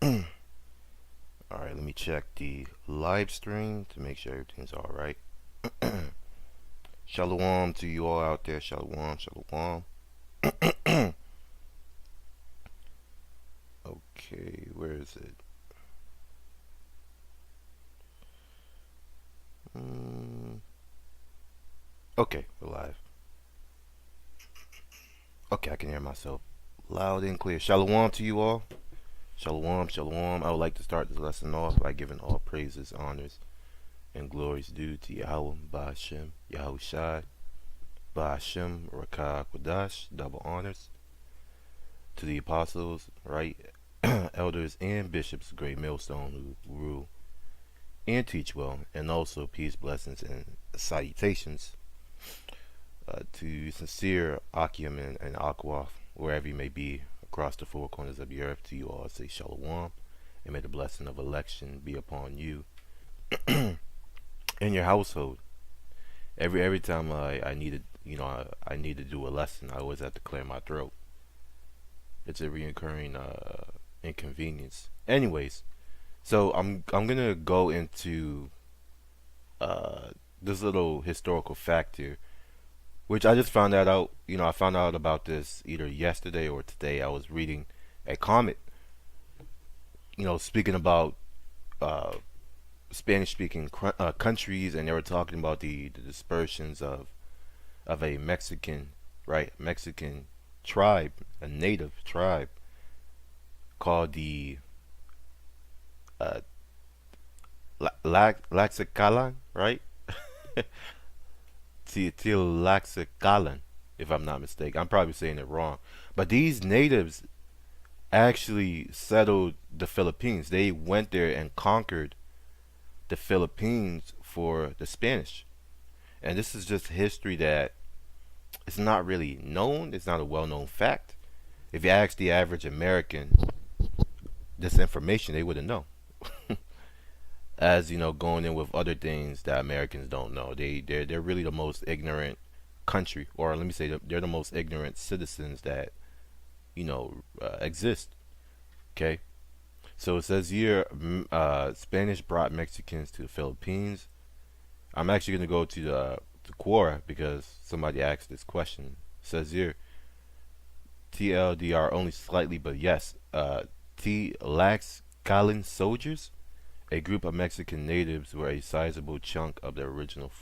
Alright, let me check the live stream to make sure everything's alright. Shalom to you all out there. Shalom, shalom. Okay, where is it? Mm, okay, we're live. Okay, I can hear myself loud and clear. Shalom to you all. Shalom, shalom. I would like to start this lesson off by giving all praises, honors, and glories due to Yahweh, Ba'ashem, Yahushai, Ba'ashem, Rakah, Kodash, double honors. To the apostles, right, elders, and bishops, great millstone who rule and teach well, and also peace, blessings, and salutations to sincere Akim and Akwaf, wherever you may be across the four corners of the earth. To you all, I say shalom, and may the blessing of election be upon you and your household. Every time I need to, I need to do a lesson, I always have to clear my throat. It's a reoccurring inconvenience. Anyways, so I'm gonna go into this little historical fact here, which I just found that out. I found out about this either yesterday or today. I was reading a comment, speaking about Spanish-speaking countries, and they were talking about the dispersions of a Mexican, right, Mexican tribe, a native tribe called the uh, Laxacalan, right? Laxacalan, if I'm not mistaken. I'm probably saying it wrong. But these natives actually settled the Philippines. They went there and conquered the Philippines for the Spanish. And this is just history that it's not really known. It's not a well-known fact. If you ask the average American this information, they wouldn't know. As going in with other things that Americans don't know. They're really the most ignorant country, or let me say they're the most ignorant citizens that exist. Okay, so it says here, Spanish brought Mexicans to the Philippines. I'm actually gonna go to the Quora because somebody asked this question. It says here, TLDR only slightly, but yes, Tlaxcalan soldiers, a group of Mexican natives, were a sizable chunk of the original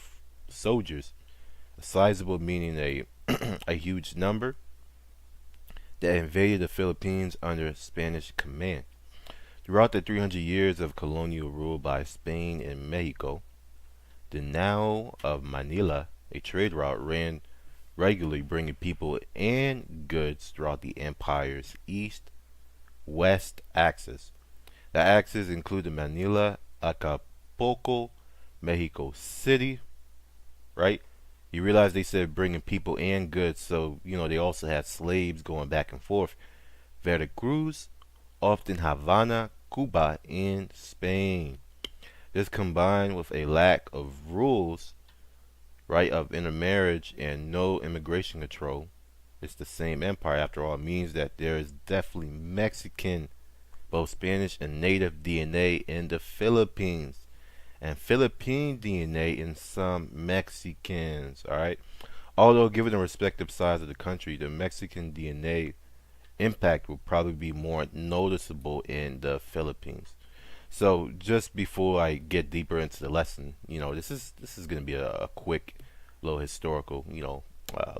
soldiers. Sizable meaning a a huge number that invaded the Philippines under Spanish command. Throughout the 300 years of colonial rule by Spain and Mexico, the now of Manila, a trade route, ran regularly, bringing people and goods throughout the empire's east-west axis. The axis included Manila, Acapulco, Mexico City, right? You realize they said bringing people and goods, so they also had slaves going back and forth. Veracruz, often Havana, Cuba, and Spain. This combined with a lack of rules, right, of intermarriage and no immigration control. It's the same empire after all, means that there is definitely Mexican, both Spanish and native DNA in the Philippines, and Philippine DNA in some Mexicans. Alright? Although, given the respective size of the country, the Mexican DNA impact will probably be more noticeable in the Philippines. So, just before I get deeper into the lesson, this is going to be a quick little historical,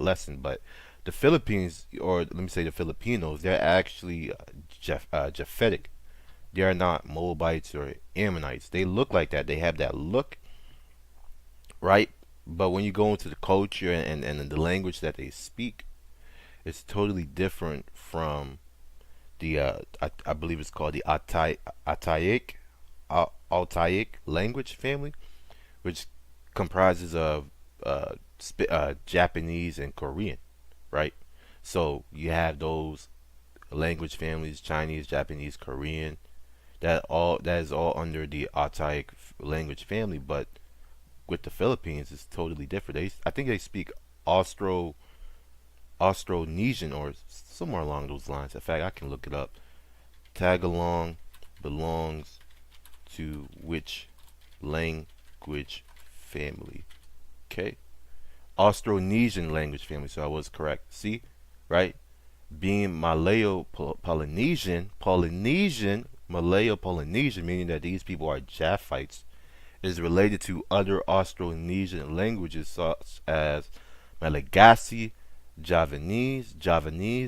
lesson. But the Philippines, or let me say the Filipinos, they're actually Japhetic. They are not Moabites or Ammonites. They look like that. They have that look, right? But when you go into the culture and the language that they speak, it's totally different from the I believe it's called the Altaic language family, which comprises of Japanese and Korean, right? So you have those language families: Chinese, Japanese, Korean. That is all under the Altaic language family, but with the Philippines, it's totally different. I think they speak Austronesian or somewhere along those lines. In fact, I can look it up. Tagalong, belongs to which language family? Okay. Austronesian language family. So I was correct. See, right? Being Malayo-Polynesian, meaning that these people are Japhites, is related to other Austronesian languages such as Malagasy, Javanese,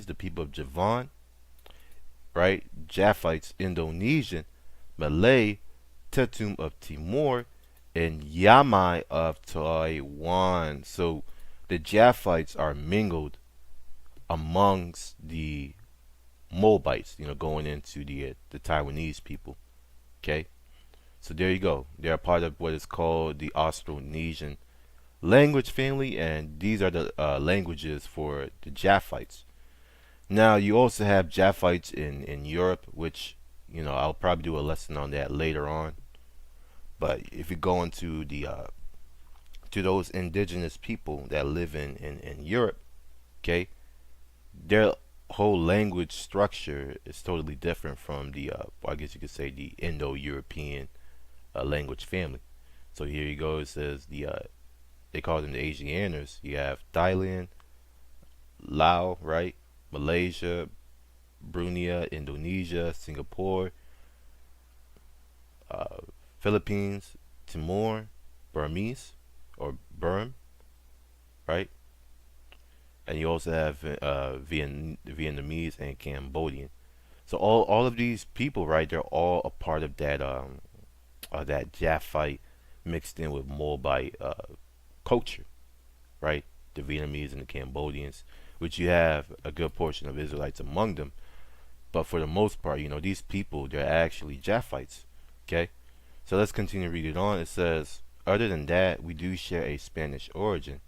the people of Javan, right? Japhites, Indonesian, Malay, Tetum of Timor, and Yamai of Taiwan. So the Japhites are mingled amongst the Moabites, going into the Taiwanese people. Okay, so there you go. They're part of what is called the Austronesian language family, and these are the languages for the Japhites. Now you also have Japhites in Europe, which I'll probably do a lesson on that later on. But if you go into the to those indigenous people that live in Europe, okay, their whole language structure is totally different from the I guess you could say the Indo-European language family. So here you go. It says they call them the Asianers. You have Thailand, Laos, right? Malaysia, Brunei, Indonesia, Singapore, uh, Philippines, Timor, Burmese or Burm, right? And you also have Vietnamese and Cambodian. So all of these people, right? They're all a part of that Japhite mixed in with Moabite culture, right? The Vietnamese and the Cambodians, which you have a good portion of Israelites among them. But for the most part, these people, they're actually Japhites. Okay? So let's continue to read it on. It says, other than that, we do share a Spanish origin.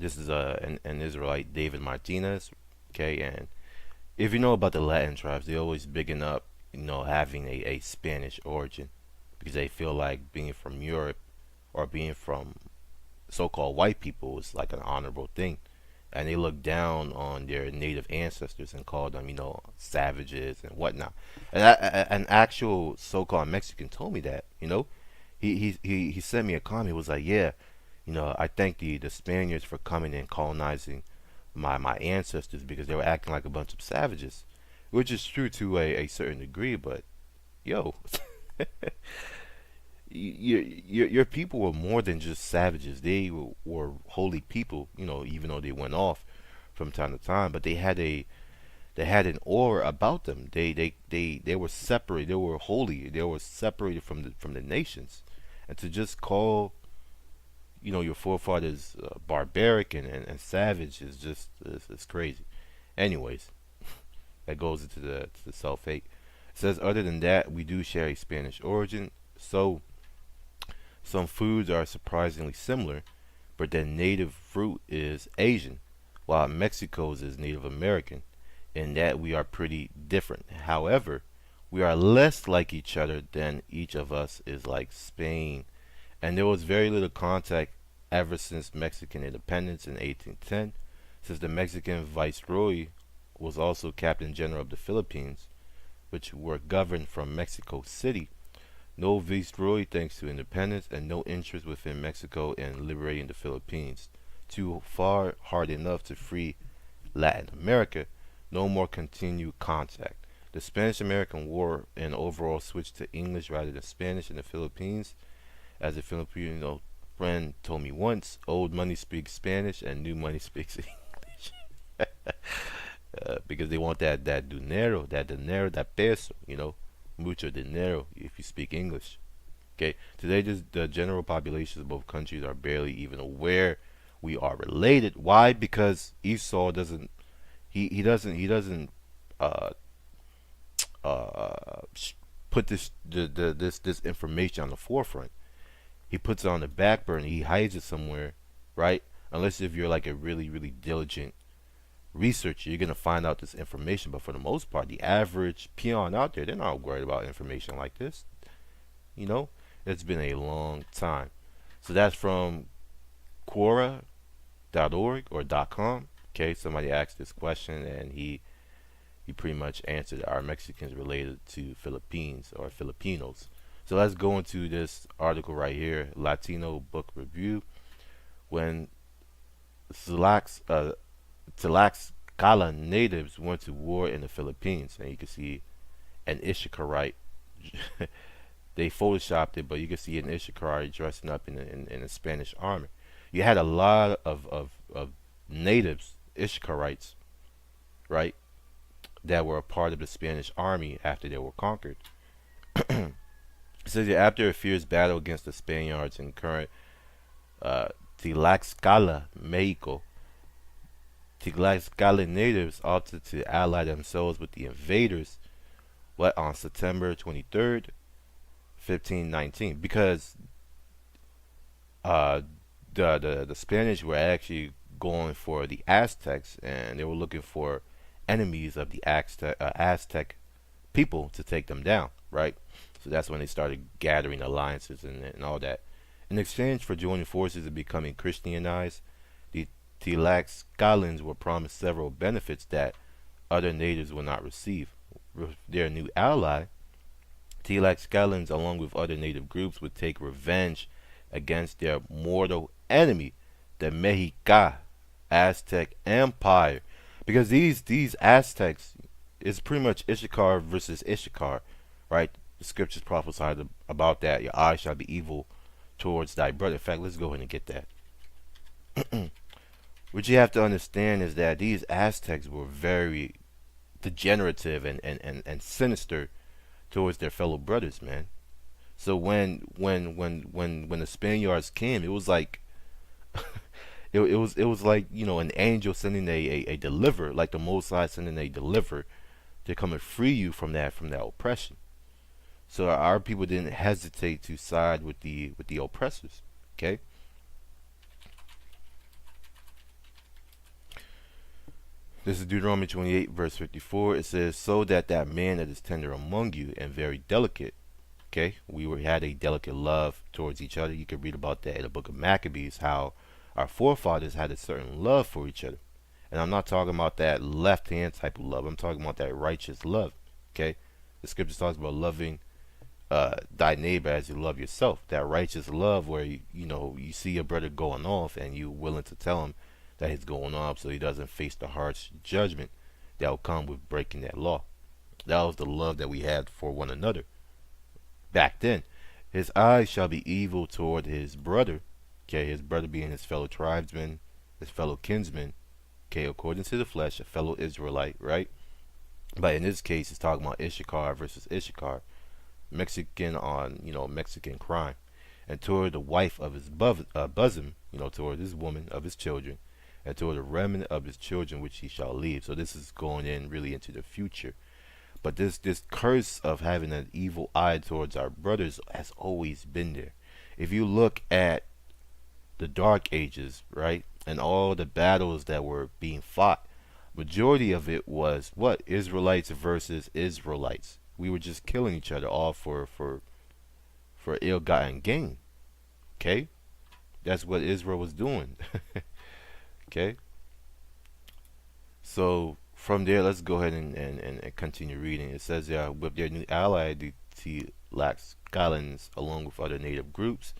This is an Israelite, David Martinez. Okay, and if you know about the Latin tribes, they're always bigging up, having a Spanish origin because they feel like being from Europe or being from so-called white people is like an honorable thing. And they look down on their native ancestors and call them, savages and whatnot. And an actual so-called Mexican told me that, he sent me a comment. He was like, yeah, I thank the Spaniards for coming and colonizing my ancestors because they were acting like a bunch of savages, which is true to a certain degree. But yo, your people were more than just savages. They were holy people, even though they went off from time to time. But they had an aura about them. They were separate. They were holy. They were separated from the nations, and to just call your forefathers barbaric and savage is just it's crazy. Anyways, that goes into the self hate. It says other than that, we do share a Spanish origin. So some foods are surprisingly similar, but their native fruit is Asian, while Mexico's is Native American, in that we are pretty different. However, we are less like each other than each of us is like Spain, and there was very little contact ever since Mexican independence in 1810, since the Mexican viceroy was also Captain General of the Philippines, which were governed from Mexico City. No viceroy thanks to independence, and no interest within Mexico in liberating the Philippines. Too far, hard enough to free Latin America. No more continued contact. The Spanish-American War and overall switch to English rather than Spanish in the Philippines. As a Filipino friend told me once, old money speaks Spanish and new money speaks English. Because they want that dinero, that peso, mucho dinero if you speak English. Okay, today the general populations of both countries are barely even aware we are related. Why? Because Esau doesn't he doesn't uh put this information on the forefront. He puts it on the back burner. He hides it somewhere, right? Unless if you're like a really diligent researcher, you're gonna find out this information. But for the most part, the average peon out there, they're not worried about information like this. It's been a long time. So that's from Quora.org or .com. Okay, somebody asked this question and he he pretty much answered, are Mexicans related to Philippines or Filipinos? So let's go into this article right here, Latino Book Review. When Tlaxcala natives went to war in the Philippines, and you can see an Issacharite. They photoshopped it, but you can see an Issacharite dressing up in the Spanish army. You had a lot of natives, Issacharites, right, that were a part of the Spanish army after they were conquered. It says that after a fierce battle against the Spaniards in current uh, Tlaxcala, Mexico, Tlaxcala natives opted to ally themselves with the invaders. What, on September 23rd, 1519? Because uh, the Spanish were actually going for the Aztecs, and they were looking for enemies of the Aztec people to take them down, right? So that's when they started gathering alliances and all that. In exchange for joining forces and becoming Christianized, the Tlaxcalans were promised several benefits that other natives will not receive. With their new ally, Tlaxcalans, along with other native groups, would take revenge against their mortal enemy, the Mexica Aztec Empire. Because these Aztecs is pretty much Issachar versus Issachar, right? The scriptures prophesied about that. Your eye shall be evil towards thy brother. In fact, let's go ahead and get that. What you have to understand is that these Aztecs were very degenerative and sinister towards their fellow brothers, man. So when the Spaniards came, it was like it was like, you know, an angel sending a deliverer, like the Most High sending a deliverer to come and free you from that oppression. So our people didn't hesitate to side with the oppressors. Okay. This is Deuteronomy 28, verse 54. It says, "So that man that is tender among you and very delicate." Okay, had a delicate love towards each other. You can read about that in the book of Maccabees, how our forefathers had a certain love for each other. And I'm not talking about that left-hand type of love. I'm talking about that righteous love. Okay, the scripture talks about loving thy neighbor as you love yourself. That righteous love where you see your brother going off and you're willing to tell him that he's going off so he doesn't face the harsh judgment that will come with breaking that law. That was the love that we had for one another back then. His eyes shall be evil toward his brother. Okay, his brother being his fellow tribesman, his fellow kinsman. Okay, according to the flesh, a fellow Israelite, right? But in this case, it's talking about Issachar versus Issachar, Mexican on Mexican crime, and toward the wife of his bosom, toward his woman of his children, and toward the remnant of his children which he shall leave. So this is going in really into the future. But this curse of having an evil eye towards our brothers has always been there. If you look at the Dark Ages, right, and all the battles that were being fought, majority of it was what? Israelites versus Israelites. We were just killing each other, all for ill-gotten gain. Okay, that's what Israel was doing. Okay, so from there, let's go ahead and continue reading. It says, with their new ally, the Tlaxcalans, along with other native groups,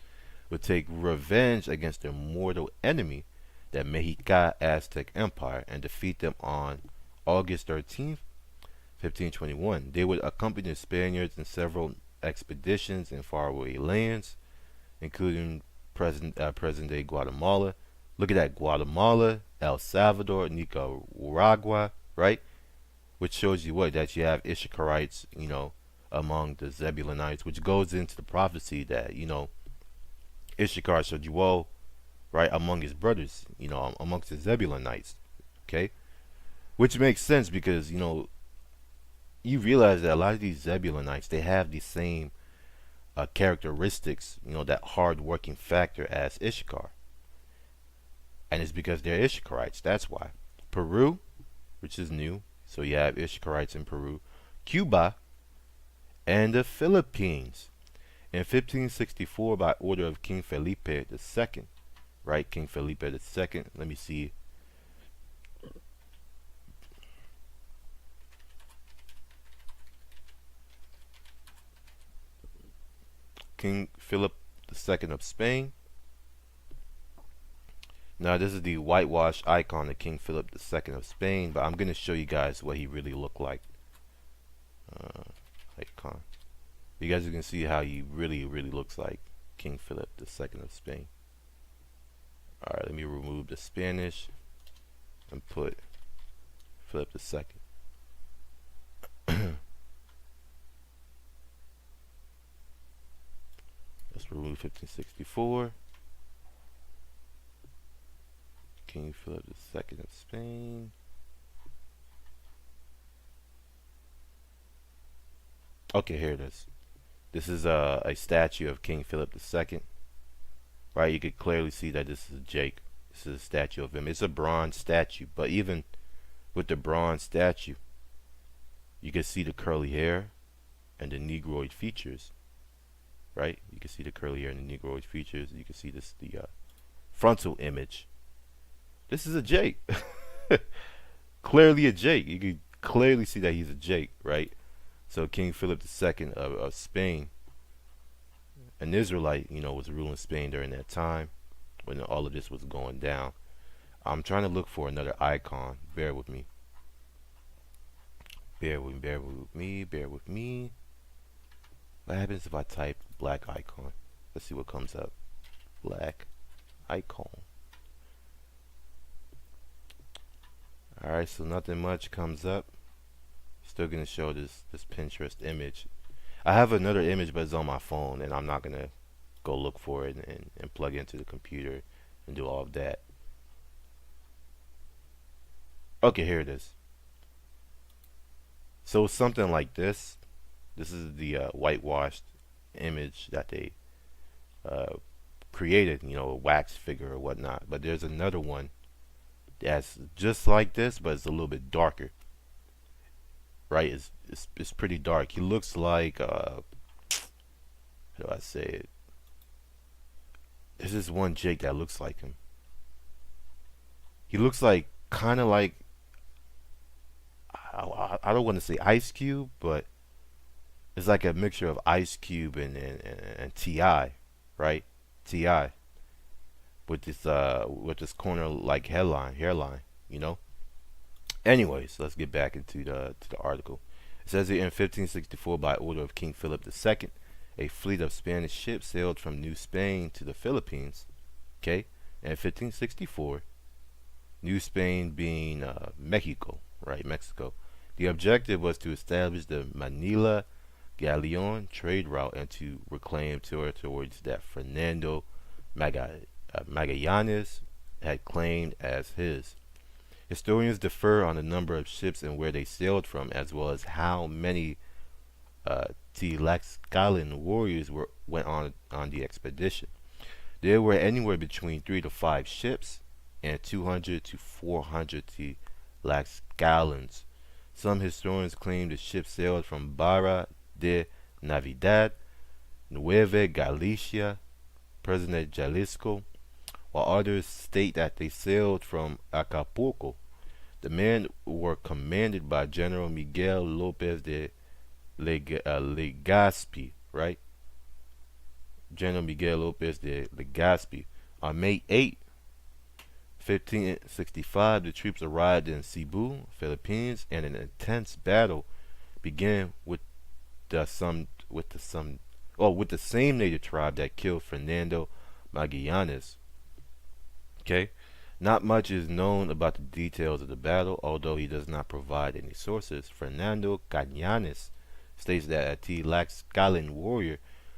would take revenge against their mortal enemy, the Mexica Aztec Empire, and defeat them on August 13th, 1521. They would accompany the Spaniards in several expeditions in faraway lands, including present-day Guatemala. Look at that, Guatemala, El Salvador, Nicaragua, right? Which shows you what? That you have Issacharites, among the Zebulonites, which goes into the prophecy that, Issachar shall dwell, right, among his brothers, amongst the Zebulonites, okay? Which makes sense because, you realize that a lot of these Zebulonites, they have the same characteristics, that hard-working factor as Issachar. And it's because they're Issacharites, that's why. Peru, which is new, so you have Issacharites in Peru, Cuba, and the Philippines. In 1564, by order of King Felipe II, right? King Felipe II, let me see. King Philip II of Spain. Now this is the whitewash icon of King Philip II of Spain, but I'm going to show you guys what he really looked like. Icon. You guys can see how he really looks like King Philip II of Spain. Alright, let me remove the Spanish and put Philip II. Let's remove 1564. King Philip II of Spain. Okay, here it is. This is a statue of King Philip II. Right, you could clearly see that this is Jake. This is a statue of him. It's a bronze statue, but even with the bronze statue, you can see the curly hair and the negroid features. Right, you can see the curly hair and the negroid features. You can see this the frontal image. This is a Jake. Clearly a Jake. You can clearly see that he's a Jake, right? So King Philip II of Spain, an Israelite, was ruling Spain during that time when all of this was going down. I'm trying to look for another icon. Bear with me. Bear with me. What happens if I type black icon? Let's see what comes up. Black icon. Alright, so nothing much comes up. Still gonna show this Pinterest image. I have another image, but it's on my phone, and I'm not gonna go look for it and plug it into the computer and do all of that. Okay, here it is. So something like this. This is the whitewashed image that they created, a wax figure or whatnot. But there's another one that's just like this, but it's a little bit darker. Right? It's pretty dark. He looks like how do I say it? There's this one Jake that looks like him. He looks like kind of like I don't want to say Ice Cube, but it's like a mixture of Ice Cube and T.I., right? T.I. with this corner like hairline, Anyways, let's get back into the article. It says here in 1564, by order of King Philip II, a fleet of Spanish ships sailed from New Spain to the Philippines. Okay, and in 1564, New Spain being Mexico, right? Mexico. The objective was to establish the Manila Galleon trade route and to reclaim territories that Fernando Magallanes had claimed as his. Historians differ on the number of ships and where they sailed from, as well as how many Tlaxcalan warriors went on the expedition. There were anywhere between 3 to 5 ships and 200 to 400 Tlaxcalans. Some historians claim the ship sailed from Barra de Navidad, Nueva Galicia, present Jalisco, while others state that they sailed from Acapulco. The men were commanded by General Miguel Lopez de Legazpi, right? General Miguel Lopez de Legazpi. On May 8, 1565, the troops arrived in Cebu, Philippines, and an intense battle began with the same native tribe that killed Fernando Magallanes. Okay, not much is known about the details of the battle, although he does not provide any sources. Fernando Magallanes states that a Tlaxcalan warrior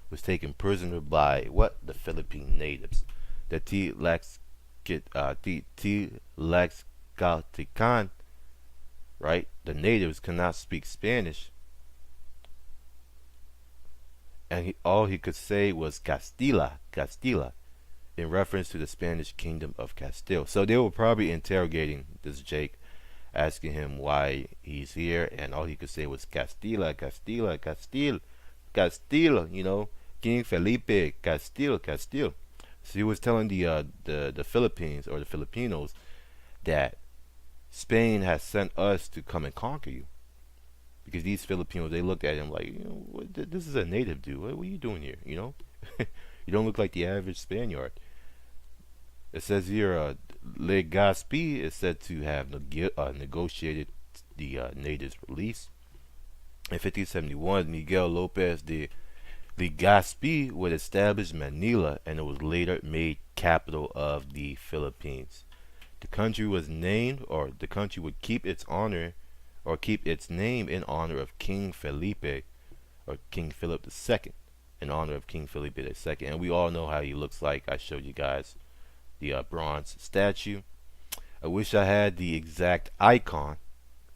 was taken prisoner by the Philippine natives. The Tlaxcaltecan, right? The natives cannot speak Spanish, and all he could say was Castilla, in reference to the Spanish kingdom of Castile. So they were probably interrogating this Jake, asking him why he's here, and all he could say was Castilla, King Felipe, Castile. So he was telling the Philippines, or the Filipinos, that Spain has sent us to come and conquer you. Because these Filipinos, they looked at him like, this is a native dude. What are you doing here? You don't look like the average Spaniard. It says here, Legazpi is said to have negotiated the natives' release. In 1571, Miguel Lopez de Legazpi would establish Manila, and it was later made capital of the Philippines. The country was named, or the country would keep its honor, or keep its name in honor of King Felipe, or King Philip II, in honor of King Felipe II. And we all know how he looks like. I showed you guys the bronze statue. I wish I had the exact icon.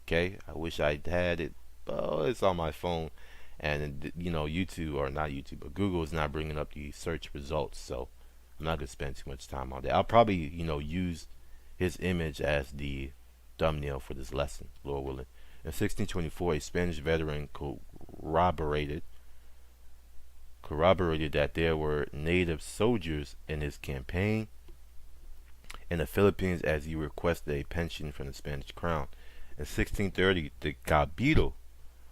Okay, I wish I had it. Oh, it's on my phone, and YouTube, or not YouTube, but Google is not bringing up the search results. So I'm not gonna spend too much time on that. I'll probably use his image as the thumbnail for this lesson, Lord willing. In 1624, a Spanish veteran corroborated that there were native soldiers in his campaign in the Philippines, as he requested a pension from the Spanish crown. In 1630, the Cabildo,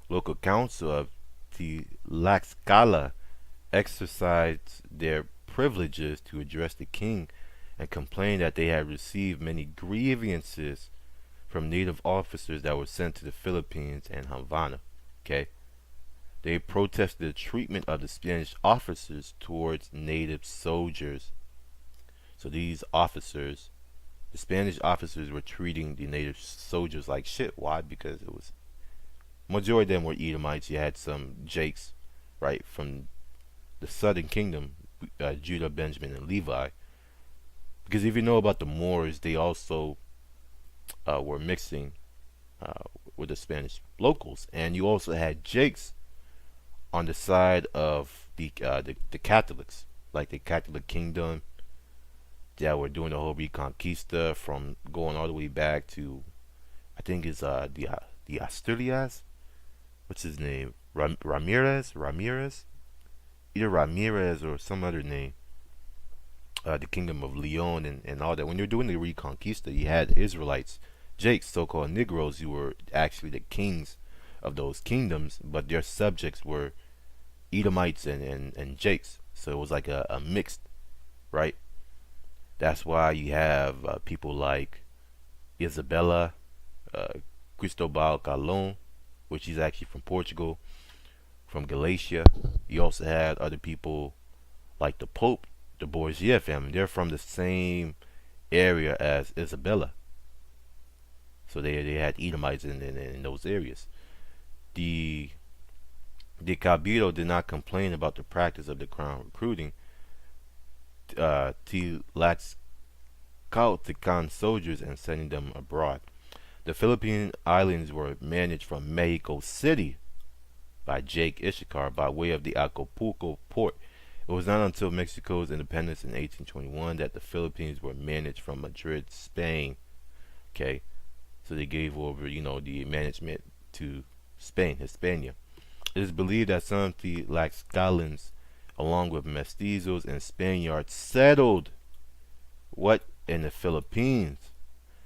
local council of Tlaxcala, exercised their privileges to address the king and complained that they had received many grievances from native officers that were sent to the Philippines and Havana. Okay, they protested the treatment of the Spanish officers towards native soldiers. So these officers, the Spanish officers, were treating the native soldiers like shit. Why? Because it was majority of them were Edomites. You had some Jakes, right, from the southern kingdom, Judah, Benjamin, and Levi. Because if you know about the Moors, they also were mixing with the Spanish locals, and you also had Jakes on the side of the Catholics, like the Catholic kingdom, that were doing the whole Reconquista from going all the way back to, I think it's the Asturias. What's his name? Ramirez, either Ramirez or some other name. The kingdom of Leon and all that. When you're doing the Reconquista, you had Israelites, Jakes, so-called Negroes, who were actually the kings of those kingdoms, but their subjects were Edomites and Jakes. So it was like a mixed, right? That's why you have people like Isabella, Cristobal Colon, which is actually from Portugal, from Galatia. You also had other people like the Pope, the Borgia family. They're from the same area as Isabella. So they had Edomites in those areas. The Cabildo did not complain about the practice of the crown recruiting Tlaxcaltecan soldiers and sending them abroad. The Philippine Islands were managed from Mexico City by Jake Issachar by way of the Acapulco port. It was not until Mexico's independence in 1821 that the Philippines were managed from Madrid, Spain. Okay, so they gave over, the management to Spain, Hispania. It is believed that some of the Tlaxcalans, along with mestizos and Spaniards, settled in the Philippines.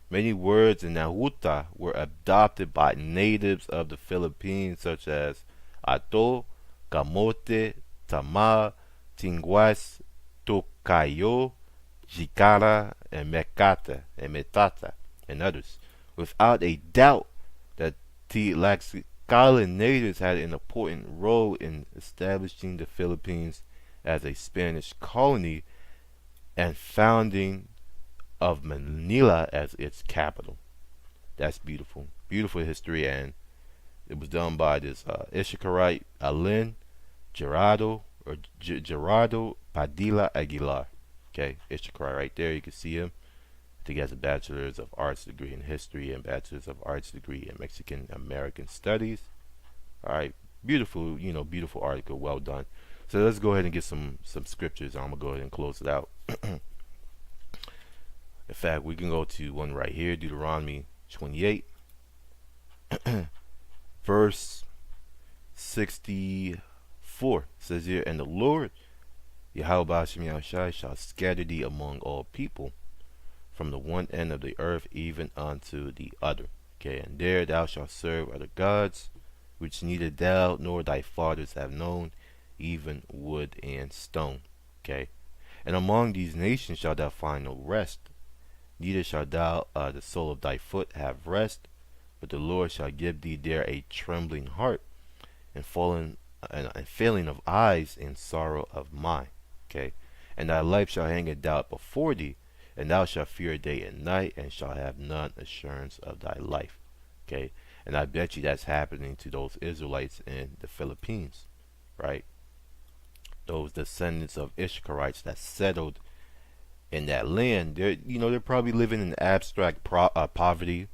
Many words in Nahuatl were adopted by natives of the Philippines, such as ato, camote, tama, tinguas, tocayo, jicara, and mecata, and metata, and others. Without a doubt, that Tlaxcalan natives had an important role in establishing the Philippines as a Spanish colony and founding of Manila as its capital. That's beautiful. Beautiful history, and it was done by this Issacharite Alin Gerardo Padilla Aguilar. Okay, Issachar right there, you can see him. I think he has a Bachelor's of Arts degree in History and Bachelor's of Arts degree in Mexican American Studies. Alright, beautiful, beautiful article, well done. So let's go ahead and get some scriptures. I'm going to go ahead and close it out. In fact, we can go to one right here, Deuteronomy 28, verse 64. It says here, and the Lord, Yahweh Hashem Yahushai, shall scatter thee among all people, from the one end of the earth even unto the other. Okay, and there thou shalt serve other gods, which neither thou nor thy fathers have known, even wood and stone. Okay? And among these nations shalt thou find no rest, neither shalt thou the sole of thy foot have rest, but the Lord shall give thee there a trembling heart, and falling and failing of eyes, and sorrow of mind. Okay? And thy life shall hang in doubt before thee, and thou shalt fear day and night, and shalt have none assurance of thy life. Okay? And I bet you that's happening to those Israelites in the Philippines, right? Those descendants of Issacharites that settled in that land. They're probably living in abstract poverty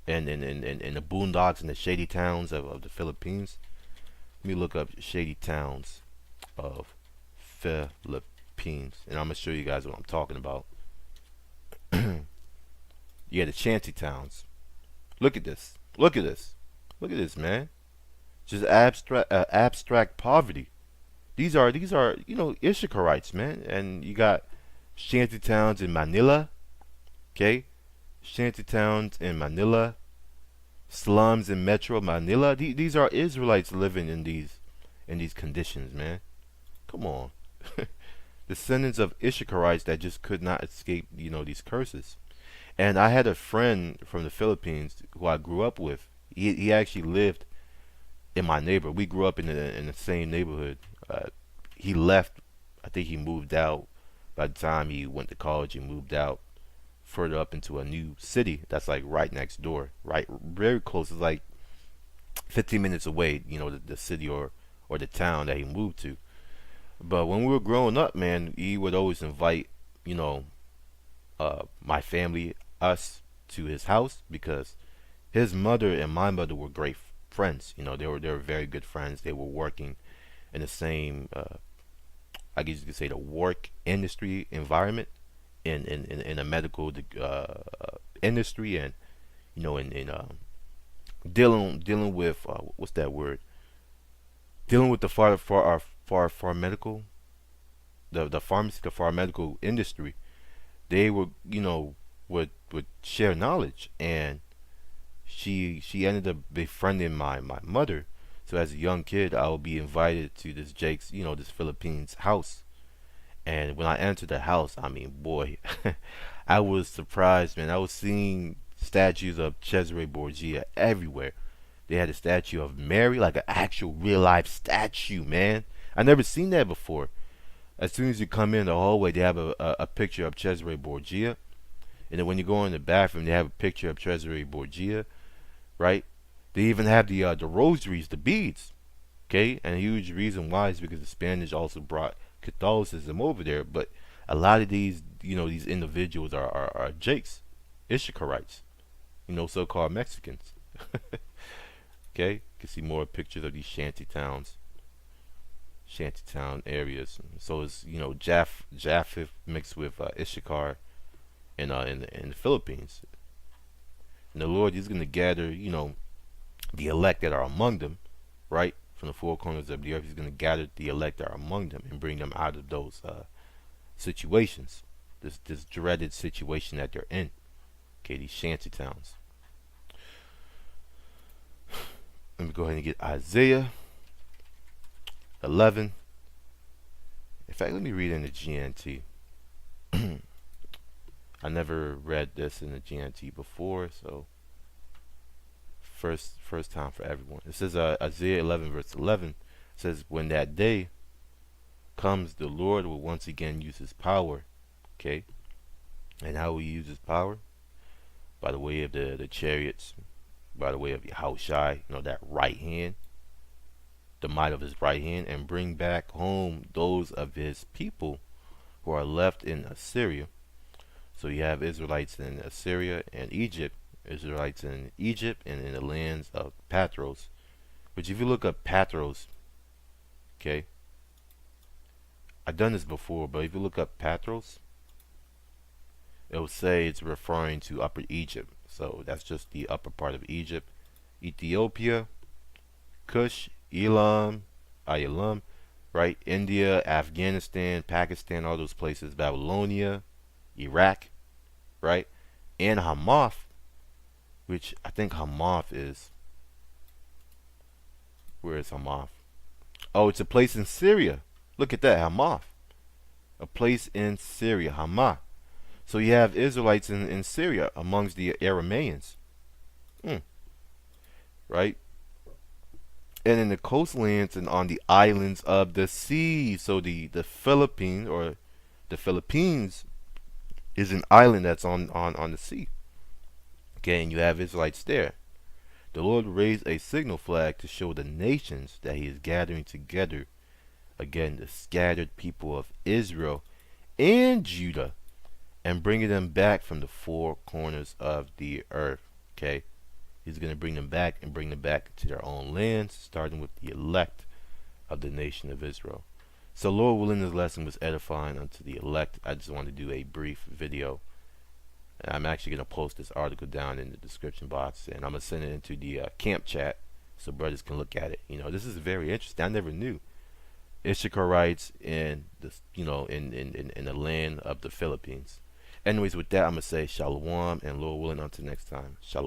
in the boondocks and the shady towns of the Philippines. Let me look up shady towns of Philippines, and I'm gonna show you guys what I'm talking about. Yeah, the shanty towns. Look at this. Look at this. Look at this, man. Just abstract poverty. These are Issacharites, man, and you got shanty towns in Manila. Okay, shanty towns in Manila, slums in Metro Manila. These are Israelites living in these conditions, man. Come on. Descendants of Issacharites that just could not escape, these curses. And I had a friend from the Philippines who I grew up with. He actually lived in my neighborhood. We grew up in the same neighborhood. He left. I think he moved out by the time he went to college. He moved out further up into a new city that's like right next door, right, very close. It's like 15 minutes away. The city or the town that he moved to. But when we were growing up, man, he would always invite, my family, us, to his house because his mother and my mother were great friends. They were very good friends. They were working in the same, I guess you could say, the work industry environment in a medical industry, and dealing with what's that word? Dealing with the far medical, the pharmacy, the pharmaceutical industry. They were would share knowledge, and she ended up befriending my mother. So as a young kid, I would be invited to this Philippines house. And when I entered the house, I mean, boy, I was surprised, man. I was seeing statues of Cesare Borgia everywhere. They had a statue of Mary, like an actual real life statue, man. I never seen that before. As soon as you come in the hallway, they have a picture of Cesare Borgia. And then when you go in the bathroom, they have a picture of Cesare Borgia, right? They even have the rosaries, the beads. Okay, and a huge reason why is because the Spanish also brought Catholicism over there. But a lot of these individuals are Jakes, Issacharites, so-called Mexicans. Okay, you can see more pictures of these shanty town areas. So it's Japheth mixed with Issachar in the Philippines. And the Lord is going to gather the elect that are among them, right? From the four corners of the earth, He's going to gather the elect that are among them and bring them out of those situations, this dreaded situation that they're in. Okay, these shanty towns. Let me go ahead and get Isaiah 11. In fact, let me read in the GNT. I never read this in the GNT before, so first time for everyone. It says Isaiah 11 verse 11 says, "When that day comes, the Lord will once again use His power." Okay, and how will He use His power? By the way of the chariots, by the way of Yahushai, that right hand, the might of His right hand, and bring back home those of His people who are left in Assyria. So you have Israelites in Assyria and Egypt, Israelites in Egypt and in the lands of Patros. Which if you look up Patros, okay, I've done this before, but if you look up Patros, it will say it's referring to Upper Egypt. So that's just the upper part of Egypt. Ethiopia, Cush, Elam, Ayalam, right? India, Afghanistan, Pakistan, all those places. Babylonia, Iraq, right? And Hamath, which I think Hamath is. Where is Hamath? Oh, it's a place in Syria. Look at that, Hamath. A place in Syria, Hamath. So you have Israelites in Syria amongst the Arameans. Hmm, right? And in the coastlands and on the islands of the sea. So the Philippines or the Philippines is an island that's on the sea. Okay, and you have Israelites there. The Lord raised a signal flag to show the nations that he is gathering together again the scattered people of Israel and Judah and bringing them back from the four corners of the earth. Okay, he's going to bring them back and bring them back to their own lands, starting with the elect of the nation of Israel. So, Lord willing, this lesson was edifying unto the elect. I just wanted to do a brief video. And I'm actually going to post this article down in the description box, and I'm going to send it into the camp chat so brothers can look at it. You know, this is very interesting. I never knew Issacharites in the in the land of the Philippines. Anyways, with that, I'm gonna say shalom and Lord willing until next time. Shalom.